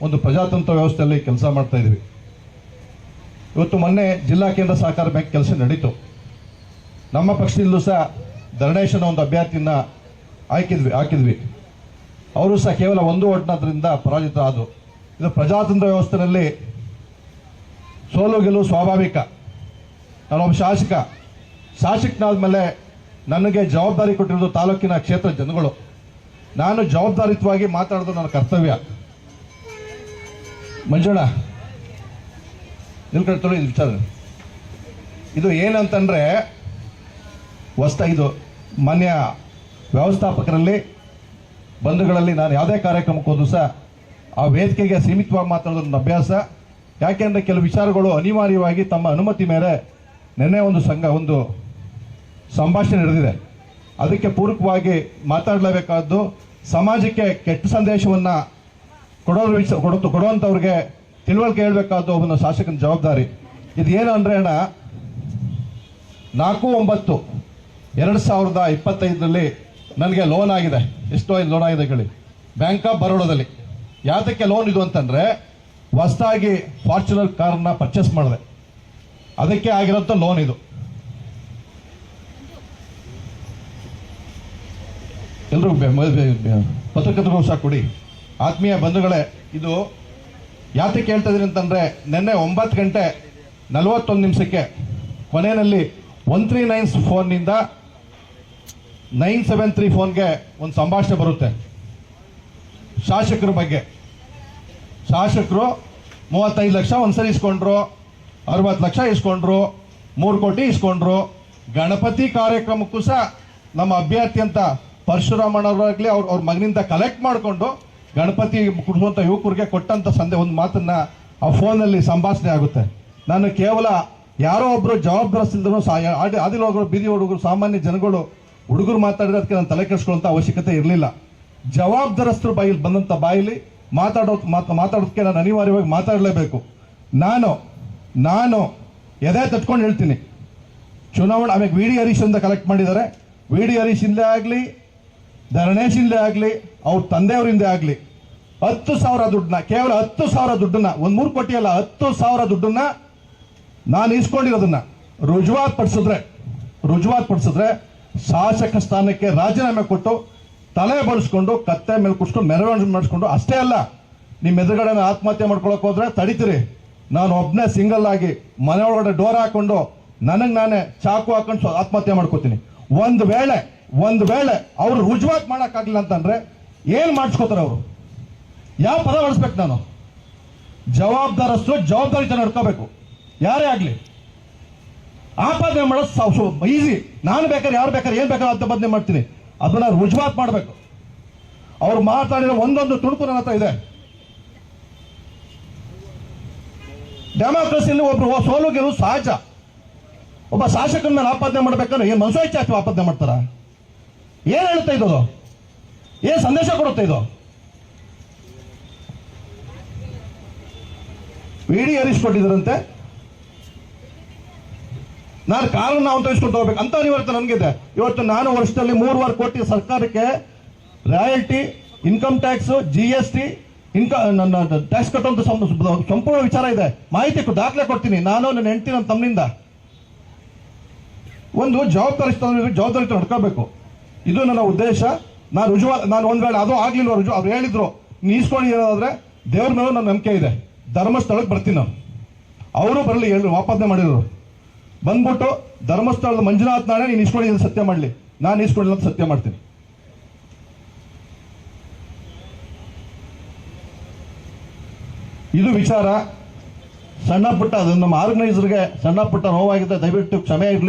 ಒಂದು ಪ್ರಜಾತಂತ್ರ ವ್ಯವಸ್ಥೆಯಲ್ಲಿ ಕೆಲಸ ಮಾಡ್ತಾ ಇದ್ವಿ. ಇವತ್ತು ಮೊನ್ನೆ ಜಿಲ್ಲಾ ಕೇಂದ್ರ ಸಹಕಾರ ಬ್ಯಾಂಕ್ ಕೆಲಸ ನಡೀತು. ನಮ್ಮ ಪಕ್ಷದಿಂದಲೂ ಸಹ ಧರಣೇಶನ ಒಂದು ಅಭ್ಯರ್ಥಿನ ಹಾಕಿದ್ವಿ. ಅವರು ಸಹ ಕೇವಲ 1 ಓಟ್ನದ್ರಿಂದ ಪರಾಜಿತ ಆದರು. ಇದು ಪ್ರಜಾತಂತ್ರ ವ್ಯವಸ್ಥೆಯಲ್ಲಿ ಸೋಲು ಗೆಲುವು ಸ್ವಾಭಾವಿಕ. ನಾನೊಬ್ಬ ಶಾಸಕನಾದ ಮೇಲೆ ನನಗೆ ಜವಾಬ್ದಾರಿ ಕೊಟ್ಟಿರೋದು ತಾಲೂಕಿನ ಕ್ಷೇತ್ರ ಜನಗಳು. ನಾನು ಜವಾಬ್ದಾರಿಯುತವಾಗಿ ಮಾತಾಡೋದು ನನ್ನ ಕರ್ತವ್ಯ. ಮಂಜುಳ ನಿಲ್ಕೊಳ್ತಲೂ ಇದು ವಿಚಾರ ಇದು ಏನಂತಂದರೆ ಇದು ಮಾನ್ಯ ವ್ಯವಸ್ಥಾಪಕರಲ್ಲಿ ಬಂಧುಗಳಲ್ಲಿ ನಾನು ಯಾವುದೇ ಕಾರ್ಯಕ್ರಮಕ್ಕೆ ಹೋದ್ರು ಸಹ ಆ ವೇದಿಕೆಗೆ ಸೀಮಿತವಾಗಿ ಮಾತಾಡೋದು ನನ್ನ ಅಭ್ಯಾಸ. ಯಾಕೆಂದರೆ ಕೆಲವು ವಿಚಾರಗಳು ಅನಿವಾರ್ಯವಾಗಿ ತಮ್ಮ ಅನುಮತಿ ಮೇಲೆ ನಿನ್ನೆ ಒಂದು ಸಂಭಾಷಣೆ ನಡೆದಿದೆ. ಅದಕ್ಕೆ ಪೂರಕವಾಗಿ ಮಾತಾಡಲೇಬೇಕಾದ್ದು ಸಮಾಜಕ್ಕೆ ಕೆಟ್ಟ ಸಂದೇಶವನ್ನು ಕೊಡುವಂಥವ್ರಿಗೆ ತಿಳುವಳಿಕೆ ಹೇಳಬೇಕಾದ್ದು ಒಬ್ಬನ ಶಾಸಕನ ಜವಾಬ್ದಾರಿ. ಇದು ಏನು ಅಂದರೆ ಅಣ್ಣ 4/9/2025 ನನಗೆ ಲೋನ್ ಆಗಿದೆ. ಎಷ್ಟು ಲೋನ್ ಆಗಿದೆ ಹೇಳಿ? ಬ್ಯಾಂಕ್ ಆಫ್ ಬರೋಡಾದಲ್ಲಿ. ಯಾತಕ್ಕೆ ಲೋನ್ ಇದು ಅಂತಂದರೆ ಹೊಸದಾಗಿ ಫಾರ್ಚುನರ್ ಕಾರನ್ನ ಪರ್ಚೇಸ್ ಮಾಡಿದೆ, ಅದಕ್ಕೆ ಆಗಿರೋಂಥ ಲೋನ್ ಇದು. ಎಲ್ಲರೂ ಪತ್ರಕರ್ತರಿಗೂ ಸಹ ಕೊಡಿ. ಆತ್ಮೀಯ ಬಂಧುಗಳೇ, ಇದು ಯಾತಕ್ಕೆ ಹೇಳ್ತಾ ಇದ್ದೀನಿ ಅಂತಂದರೆ ನಿನ್ನೆ 9:41 ಕೊನೆಯಲ್ಲಿ 139 ಫೋನ್ನಿಂದ 973 ಫೋನ್ಗೆ ಒಂದು ಸಂಭಾಷಣೆ ಬರುತ್ತೆ ಶಾಸಕರ ಬಗ್ಗೆ. ಶಾಸಕರು 35 ಲಕ್ಷ ಒಂದ್ಸರಿ ಇಸ್ಕೊಂಡ್ರು, 60 ಲಕ್ಷ ಇಸ್ಕೊಂಡ್ರು, 3 ಕೋಟಿ ಇಸ್ಕೊಂಡ್ರು. ಗಣಪತಿ ಕಾರ್ಯಕ್ರಮಕ್ಕೂ ಸಹ ನಮ್ಮ ಅಭ್ಯರ್ಥಿ ಅಂತ ಪರಶುರಾಮಣ್ಣವರಾಗಲಿ ಅವ್ರ ಮಗನಿಂದ ಕಲೆಕ್ಟ್ ಮಾಡಿಕೊಂಡು ಗಣಪತಿ ಕುಡಿಸುವಂಥ ಯುವಕರಿಗೆ ಕೊಟ್ಟಂಥ ಒಂದು ಮಾತನ್ನು ಆ ಫೋನಲ್ಲಿ ಸಂಭಾಷಣೆ ಆಗುತ್ತೆ. ನಾನು ಕೇವಲ ಯಾರೋ ಒಬ್ಬರು ಜವಾಬ್ದಾರಿಸಿದ್ರು ಆದಿಲೋಗರು, ಬೀದಿ ಹುಡುಗರು, ಸಾಮಾನ್ಯ ಜನಗಳು ಹುಡುಗರು ಮಾತಾಡಿರೋದಕ್ಕೆ ನಾನು ತಲೆ ಕೆಡಿಸ್ಕೊಳ್ಳೋಂಥ ಅವಶ್ಯಕತೆ ಇರಲಿಲ್ಲ. ಜವಾಬ್ದಾರಸ್ಥರು ಬಂದಂಥ ಬಾಯಲ್ಲಿ ಮಾತಾಡೋದಕ್ಕೆ ನಾನು ಅನಿವಾರ್ಯವಾಗಿ ಮಾತಾಡಲೇಬೇಕು. ನಾನು ಎದೆ ತಟ್ಕೊಂಡು ಹೇಳ್ತೀನಿ, ಚುನಾವಣೆ ಆಮೇಲೆ ವಿ ಡಿ ಹರೀಶಿಂದ ಕಲೆಕ್ಟ್ ಮಾಡಿದ್ದಾರೆ. ವಿ ಡಿ ಹರೀಶಿಂದೇ ಆಗಲಿ, ಧರಣೇಶಿಂದೇ ಆಗಲಿ, ಅವ್ರ ತಂದೆಯವರಿಂದ ಆಗಲಿ 10,000 ದುಡ್ಡನ್ನ, ಕೇವಲ 10,000 ದುಡ್ಡನ್ನ, 3 ಕೋಟಿ ಅಲ್ಲ, 10,000 ದುಡ್ಡನ್ನ ನಾನು ಇಸ್ಕೊಂಡಿರೋದನ್ನ ರುಜುವಾತ್ ಪಡಿಸಿದ್ರೆ ಶಾಸಕ ಸ್ಥಾನಕ್ಕೆ ರಾಜೀನಾಮೆ ಕೊಟ್ಟು ತಲೆ ಬಳಸ್ಕೊಂಡು ಕತ್ತೆ ಮೇಲೆ ಕುಸ್ಕೊಂಡು ಮೆರವಣಿಗೆ ಮಾಡಿಸ್ಕೊಂಡು, ಅಷ್ಟೇ ಅಲ್ಲ ನಿಮ್ಮ ಎದುರುಗಡೆ ಆತ್ಮಹತ್ಯೆ ಮಾಡ್ಕೊಳಕ್ ಹೋದ್ರೆ ತಡೀತೀರಿ. ನಾನು ಒಬ್ಬನೇ ಸಿಂಗಲ್ ಆಗಿ ಮನೆ ಒಳಗಡೆ ಡೋರ್ ಹಾಕೊಂಡು ನನಗೆ ನಾನೇ ಚಾಕು ಹಾಕೊಂಡು ಆತ್ಮಹತ್ಯೆ ಮಾಡ್ಕೋತೀನಿ. ಒಂದು ವೇಳೆ ಅವರು ರುಜುವಾತ್ ಮಾಡೋಕ್ಕಾಗಲಿಲ್ಲ ಅಂತಂದ್ರೆ ಏನು ಮಾಡಿಸ್ಕೋತಾರೆ ಅವರು? ಯಾವ ಪದ ಬಳಸ್ಬೇಕು? ನಾನು ಜವಾಬ್ದಾರಸ್ಥರು ಜವಾಬ್ದಾರಿತ ನಡ್ಕೋಬೇಕು, ಯಾರೇ ಆಗಲಿ. ಆಪಾದನೆ ಮಾಡೋದು ಈಸಿ. ನಾನು ಬೇಕಾದ್ರೆ ಯಾರು ಬೇಕಾದ್ರೆ ಏನು ಬೇಕಾದ್ರೆ ಆಪಾದನೆ ಮಾಡ್ತೀನಿ. ಅದನ್ನ ರುಜುವಾತ್ ಮಾಡಬೇಕು. ಅವ್ರು ಮಾತಾಡಿರೋ ಒಂದೊಂದು ತುಣುಕು ನನ್ನ ಹತ್ರ ಇದೆ. ಡೆಮಾಕ್ರಸಿಯಲ್ಲಿ ಒಬ್ರು ಸೋಲು ಗೆಲುವು ಸಹಜ. ಒಬ್ಬ ಶಾಸಕನ ಮೇಲೆ ಆಪಾದನೆ ಮಾಡ್ಬೇಕಾದ್ರೆ ಏನು ಮನಸ್ಸು ಹೆಚ್ಚು ಆಪಾದನೆ ಮಾಡ್ತಾರ? ಏನು ಹೇಳುತ್ತಾ ಇದ್ದದು? ಏನು ಸಂದೇಶ ಕೊಡುತ್ತಾ ಇದು? ವಿ ಡಿ ಹರೀಶ್ ಕೊಟ್ಟಿದ್ದರಂತೆ, ನಾನು ಕಾರನ್ನು ನಾವು ತೆಗೆಸ್ಕೊಂಡು ಹೋಗ್ಬೇಕು ಅಂತ ಅನಿವಾರ್ಯತೆ ನನಗಿದೆ. ಇವತ್ತು ನಾನು ವರ್ಷದಲ್ಲಿ 3.5 ಕೋಟಿ ಸರ್ಕಾರಕ್ಕೆ ರಾಯಲ್ಟಿ, ಇನ್ಕಮ್ ಟ್ಯಾಕ್ಸ್, GST, ನನ್ನ ಟ್ಯಾಕ್ಸ್ ಕಟ್ಟುವಂತ ಸಂಪೂರ್ಣ ವಿಚಾರ ಇದೆ. ಮಾಹಿತಿ ದಾಖಲೆ ಕೊಡ್ತೀನಿ. ನಾನು ನನ್ನ ಹೆಂಡತಿ, ನನ್ನ ತಮ್ಮನಿಂದ ಒಂದು ಜವಾಬ್ದಾರಿತ ನಡ್ಕೋಬೇಕು. ಇದು ನನ್ನ ಉದ್ದೇಶ. ನಾನು ಒಂದ್ ವೇಳೆ ಅದು ಆಗ್ಲಿಲ್ವ, ಅವ್ರು ಹೇಳಿದ್ರು ನೀ ಈಸ್ಕೊಂಡು ಹೇಳೋದಾದ್ರೆ ದೇವ್ರ ಮೇಲೂ ನನ್ನ ನಂಬಿಕೆ ಇದೆ. ಧರ್ಮಸ್ಥಳಕ್ಕೆ ಬರ್ತೀನಿ ನಾನು. ಅವರು ಬರಲಿ, ಆಪಾದನೆ ಮಾಡಿದ್ರು, ಬಂದ್ಬಿಟ್ಟು ಧರ್ಮಸ್ಥಳದ ಮಂಜುನಾಥ್ ನಾಳೆ ನೀನು ಇಸ್ಕೊಂಡಿದ್ದು ಸತ್ಯ ಮಾಡಲಿ, ನಾನು ಇಸ್ಕೊಂಡಿಲ್ಲ ಅಂತ ಸತ್ಯ ಮಾಡ್ತೀನಿ. ಇದು ವಿಚಾರ. ಸಣ್ಣ ಪುಟ್ಟ ಅದು ನಮ್ಮ ಆರ್ಗನೈಸರ್ಗೆ ಸಣ್ಣ ಪುಟ್ಟ ನೋವಾಗಿದೆ, ದಯವಿಟ್ಟು ಕ್ಷಮೆ ಇರಲಿ.